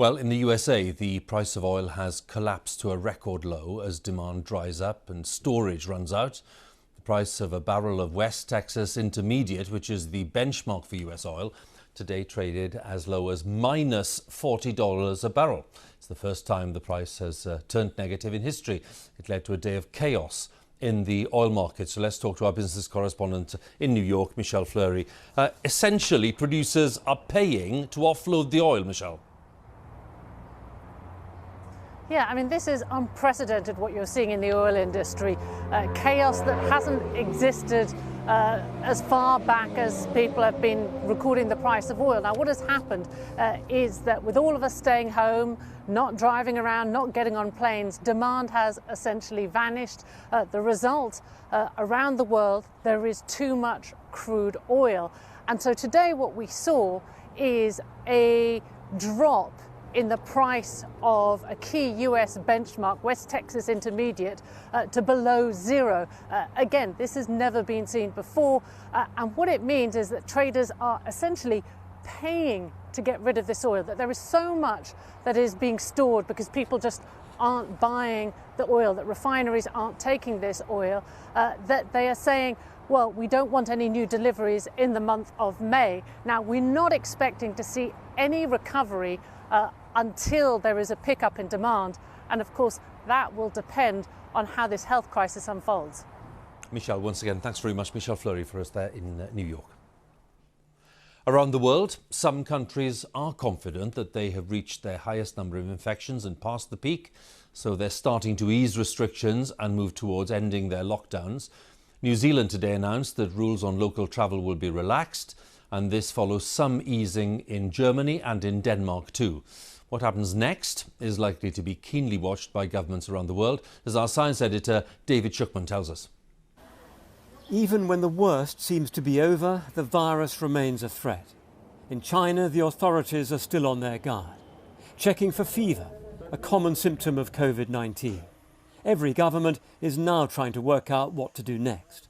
Well, in the USA, the price of oil has collapsed to a record low as demand dries up and storage runs out. The price of a barrel of West Texas Intermediate, which is the benchmark for US oil, today traded as low as minus $40 a barrel. It's the first time the price has turned negative in history. It led to a day of chaos in the oil market. So let's talk to our business correspondent in New York, Michelle Fleury. Essentially, producers are paying to offload the oil, Michelle. Yeah, I mean, this is unprecedented what you're seeing in the oil industry. Chaos that hasn't existed as far back as people have been recording the price of oil. Now, what has happened is that with all of us staying home, not driving around, not getting on planes, demand has essentially vanished. The result, around the world, there is too much crude oil. And so today what we saw is a drop in the price of a key US benchmark, West Texas Intermediate, to below zero. Again, this has never been seen before. And what it means is that traders are essentially paying to get rid of this oil, that there is so much that is being stored because people just aren't buying the oil, that refineries aren't taking this oil, that they are saying, well, we don't want any new deliveries in the month of May. Now, we're not expecting to see any recovery until there is a pickup in demand. And of course, that will depend on how this health crisis unfolds. Michelle, once again, thanks very much, Michelle Fleury, for us there in New York. Around the world, some countries are confident that they have reached their highest number of infections and passed the peak, so they're starting to ease restrictions and move towards ending their lockdowns. New Zealand today announced that rules on local travel will be relaxed, and this follows some easing in Germany and in Denmark too. What happens next is likely to be keenly watched by governments around the world, as our science editor David Schuckman tells us. Even when the worst seems to be over, the virus remains a threat. In China, the authorities are still on their guard, checking for fever, a common symptom of COVID-19. Every government is now trying to work out what to do next.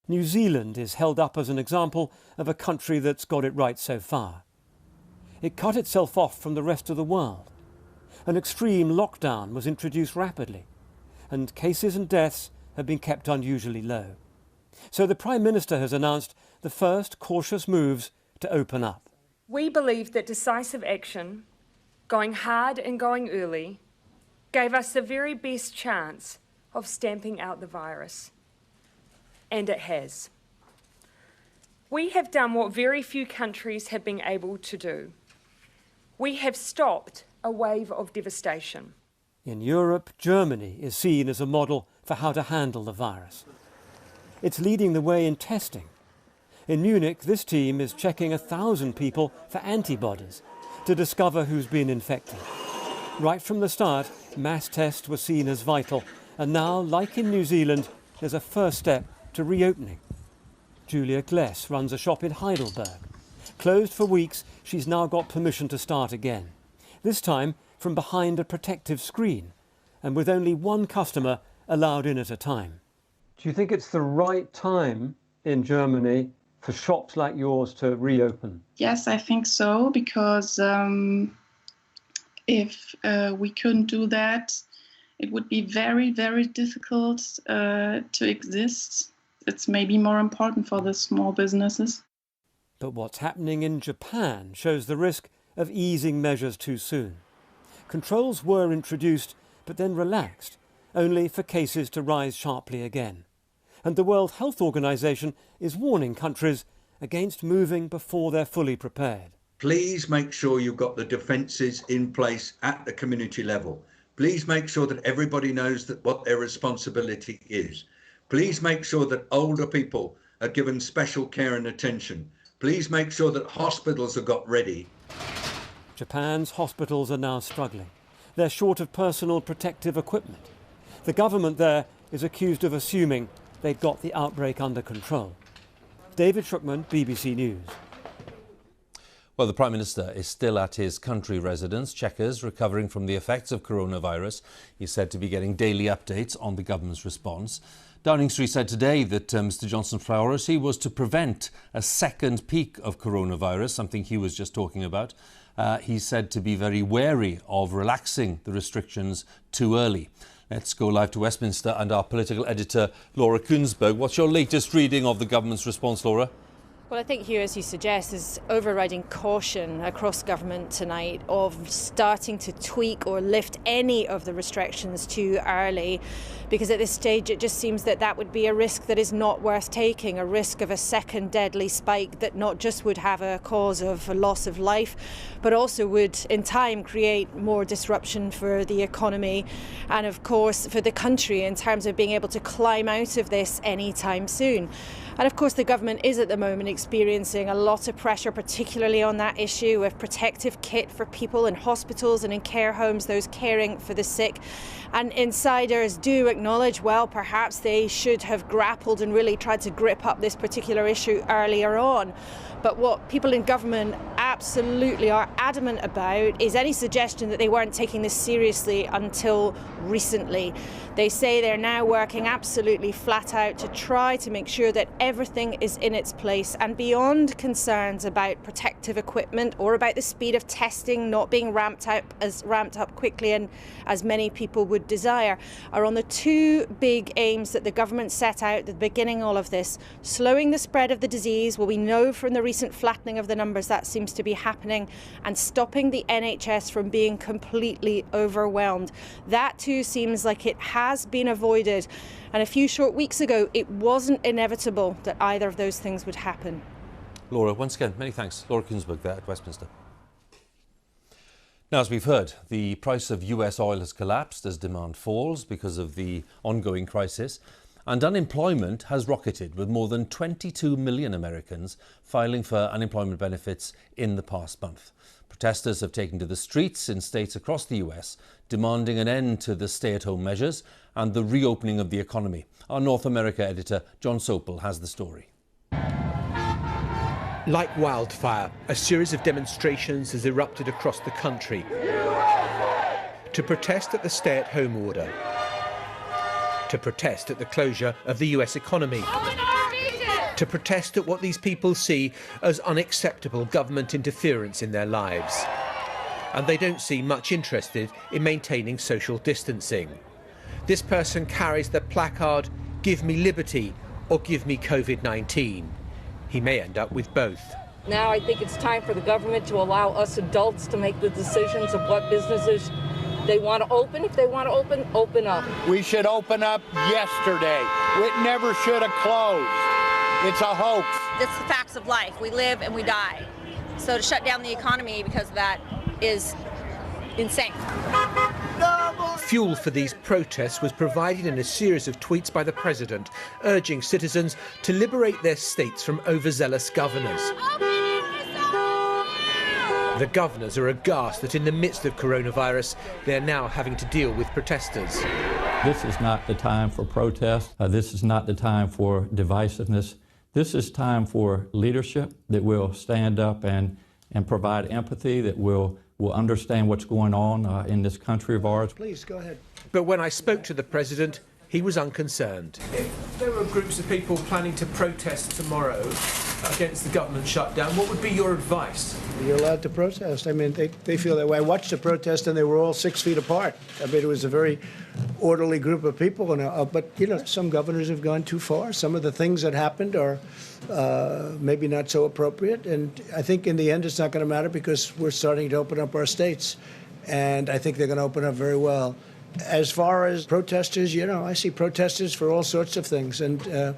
New Zealand is held up as an example of a country that's got it right so far. It cut itself off from the rest of the world. An extreme lockdown was introduced rapidly, and cases and deaths have been kept unusually low. So the Prime Minister has announced the first cautious moves to open up. We believe that decisive action, going hard and going early, gave us the very best chance of stamping out the virus. And it has. We have done what very few countries have been able to do. We have stopped a wave of devastation. In Europe, Germany is seen as a model for how to handle the virus. It's leading the way in testing. In Munich, this team is checking 1,000 people for antibodies to discover who's been infected. Right from the start, mass tests were seen as vital, and now, like in New Zealand, there's a first step to reopening. Julia Gless runs a shop in Heidelberg. Closed for weeks, she's now got permission to start again. This time from behind a protective screen, and with only one customer allowed in at a time. Do you think it's the right time in Germany for shops like yours to reopen? Yes, I think so, because if we couldn't do that, it would be very, very difficult to exist. It's maybe more important for the small businesses. But what's happening in Japan shows the risk of easing measures too soon. Controls were introduced, but then relaxed, only for cases to rise sharply again. And the World Health Organization is warning countries against moving before they're fully prepared. Please make sure you've got the defences in place at the community level. Please make sure that everybody knows that what their responsibility is. Please make sure that older people are given special care and attention. Please make sure that hospitals are got ready. Japan's hospitals are now struggling. They're short of personal protective equipment. The government there is accused of assuming they'd got the outbreak under control. David Schuckman, BBC News. Well, the Prime Minister is still at his country residence, Chequers, recovering from the effects of coronavirus. He's said to be getting daily updates on the government's response. Downing Street said today that Mr Johnson's priority was to prevent a second peak of coronavirus, something he was just talking about. He said to be very wary of relaxing the restrictions too early. Let's go live to Westminster and our political editor, Laura Kuenssberg. What's your latest reading of the government's response, Laura? Well, I think here, as you suggest, is overriding caution across government tonight of starting to tweak or lift any of the restrictions too early, because at this stage it just seems that that would be a risk that is not worth taking, a risk of a second deadly spike that not just would have a cause of a loss of life, but also would in time create more disruption for the economy and of course for the country in terms of being able to climb out of this anytime soon. And of course the government is at the moment experiencing a lot of pressure, particularly on that issue of protective kit for people in hospitals and in care homes, those caring for the sick. And insiders do acknowledge, well, perhaps they should have grappled and really tried to grip up this particular issue earlier on. But what people in government absolutely are adamant about is any suggestion that they weren't taking this seriously until recently. They say they're now working absolutely flat out to try to make sure that everything is in its place, and beyond concerns about protective equipment or about the speed of testing not being ramped up quickly and as many people would desire, are on the two big aims that the government set out at the beginning of all of this: slowing the spread of the disease. Well, we know from the recent flattening of the numbers that seems to be happening, and stopping the NHS from being completely overwhelmed. That too seems like it has been avoided, and a few short weeks ago it wasn't inevitable that either of those things would happen. Laura, once again, many thanks. Laura Kuenssberg there at Westminster. Now, as we've heard, the price of US oil has collapsed as demand falls because of the ongoing crisis. And unemployment has rocketed, with more than 22 million Americans filing for unemployment benefits in the past month. Protesters have taken to the streets in states across the US, demanding an end to the stay-at-home measures and the reopening of the economy. Our North America editor, John Sopel, has the story. Like wildfire, a series of demonstrations has erupted across the country to protest at the stay-at-home order, to protest at the closure of the US economy, to protest at what these people see as unacceptable government interference in their lives. And they don't seem much interested in maintaining social distancing. This person carries the placard, "Give me liberty" or "Give me COVID-19. He may end up with both. Now I think it's time for the government to allow us adults to make the decisions of what businesses they want to open. If they want to open up. We should open up yesterday. It never should have closed. It's a hoax. It's the facts of life. We live and we die. So to shut down the economy because of that is insane. Fuel for these protests was provided in a series of tweets by the president, urging citizens to liberate their states from overzealous governors. The governors are aghast that in the midst of coronavirus, they're now having to deal with protesters. This is not the time for protest. This is not the time for divisiveness. This is time for leadership that will stand up and provide empathy, that will understand what's going on in this country of ours. Please, go ahead. But when I spoke to the president, he was unconcerned. If there were groups of people planning to protest tomorrow against the government shutdown, what would be your advice? You're allowed to protest. I mean, they feel that way. I watched the protest and they were all 6 feet apart. I mean, it was a very orderly group of people. But, you know, some governors have gone too far. Some of the things that happened are maybe not so appropriate. And I think in the end it's not going to matter because we're starting to open up our states. And I think they're going to open up very well. As far as protesters, you know, I see protesters for all sorts of things. And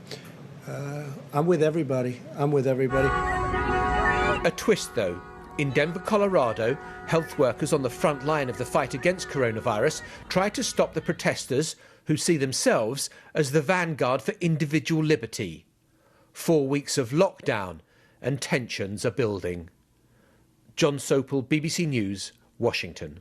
I'm with everybody. I'm with everybody. A twist, though. In Denver, Colorado, health workers on the front line of the fight against coronavirus try to stop the protesters who see themselves as the vanguard for individual liberty. 4 weeks of lockdown and tensions are building. John Sopel, BBC News, Washington.